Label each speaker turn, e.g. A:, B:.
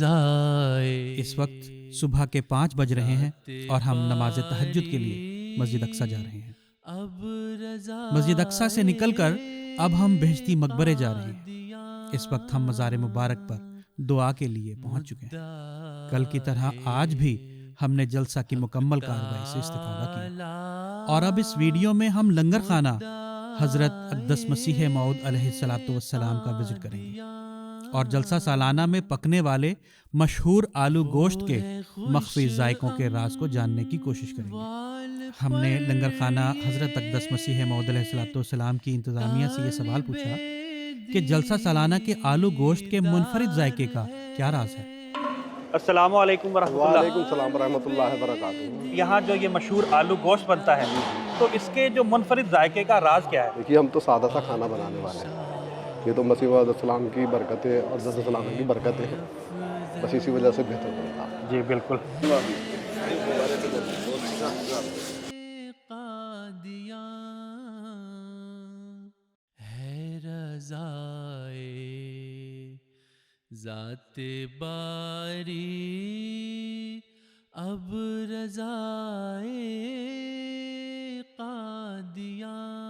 A: اس وقت صبح کے 5 بج رہے ہیں اور ہم نماز تہجد کے لیے مسجد اقصیٰ جا رہے ہیں۔ مسجد اقصیٰ سے نکل کر اب ہم بہشتی مقبرے جا رہے ہیں۔ اس وقت ہم مزار مبارک پر دعا کے لیے پہنچ چکے ہیں۔ کل کی طرح آج بھی ہم نے جلسہ کی مکمل کارروائی سے استفادہ کیا، اور اب اس ویڈیو میں ہم لنگر خانہ حضرت اقدس مسیح موعود علیہ الصلوۃ والسلام کا وزٹ کریں گے، اور جلسہ سالانہ میں پکنے والے مشہور آلو گوشت کے مخفی ذائقوں کے راز کو جاننے کی کوشش کریں گے۔ ہم نے لنگر خانہ حضرت اقدس مسیح موعود علیہ الصلوۃ والسلام کی انتظامیہ سے یہ سوال پوچھا کہ جلسہ سالانہ کے آلو گوشت کے منفرد ذائقے کا کیا راز ہے؟ السلام علیکم ورحمۃ اللہ۔
B: وعلیکم السلام ورحمۃ اللہ وبرکاتہ۔
A: یہاں جو یہ مشہور آلو گوشت بنتا ہے تو اس کے جو منفرد ذائقے کا راز کیا ہے؟
B: دیکھیے، ہم تو سادہ سا کھانا بنانے والے ہیں، یہ تو مسیح علیہ السلام کی برکتیں اور حضرت السلام کی برکتیں ہیں، بس اسی وجہ سے بہتر بنتا ہے۔
A: جی بالکل۔ ذات باری اب رضائے قادیاں